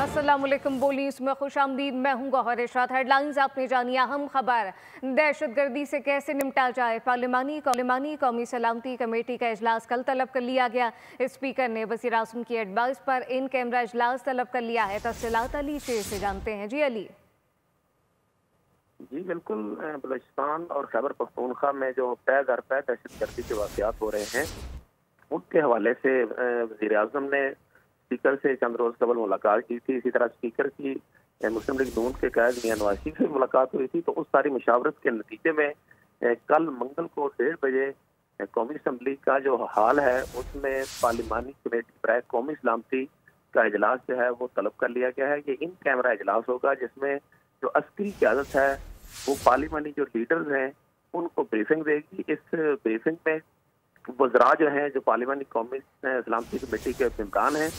अस्सलामुअलैकुम बोली इसमें खुशामदीद। मैं हूँ गौहर इरशाद। हेडलाइंस आपने जानी। अहम खबर, दहशतगर्दी से कैसे निपटा जाए। पार्लिमानी कौमी सलामती कमेटी का इजलास कल तलब कर लिया गया। स्पीकर ने वज़ीर आज़म की एडवाइस पर इन कैमरा इजलास तलब कर लिया है। तफसीलात अली शेर से जानते हैं। जी अली। जी बिल्कुल, बलूचिस्तान और खैबर पख्तूनख्वा में जो पै दर पै दहशतगर्दी के वाक़यात हो रहे हैं, उनके हवाले से वज़ीर आज़म ने स्पीकर से चंद रोज़ कबल मुलाकात की थी। इसी तरह स्पीकर की मुस्लिम लीग नून के कायद मियां नवाज शरीफ से मुलाकात हुई थी। तो उस सारी मुशावरत के नतीजे में कल मंगल को 1:30 बजे कौमी असम्बली का जो हाल है उसमें पार्लिमानी कमेटी बराए कौमी सलामती का इजलास जो है वो तलब कर लिया गया है। ये इन कैमरा इजलास होगा जिसमें जो अस्करी क़यादत है वो पार्लिमानी जो लीडर्स हैं उनको ब्रीफिंग देगी। इस ब्रीफिंग में वज़रा जो हैं, जो पार्लिमानी कौमी सलामती कमेटी के मेंबरान हैं,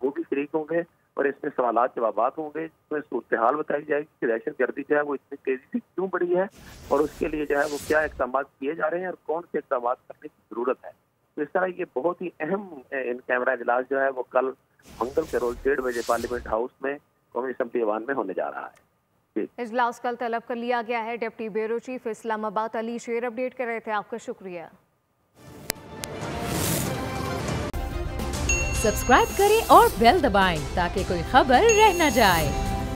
वो भी शरीक होंगे और इसमें सवालात जवाबात होंगे। इसमें सूरत हाल बताई जाएगी कि दहशत गर्दी जो है वो इतनी तेजी से क्यों बढ़ी है और उसके लिए जो है वो क्या इक़दाम किए जा रहे हैं और कौन से इक़दाम करने की ज़रूरत है। तो इस तरह ये बहुत ही अहम इन कैमरा इजलास जो है वो कल मंगल के रोज़ 1:30 बजे पार्लियामेंट हाउस में कौमी असम्बली ऐवान में होने जा रहा है। इजलास कल तलब कर लिया गया है। Deputy bureau chief Islamabad Ali शेर अपडेट कर रहे थे। आपका शुक्रिया। सब्सक्राइब करें और बेल दबाएं ताकि कोई खबर रह न जाए।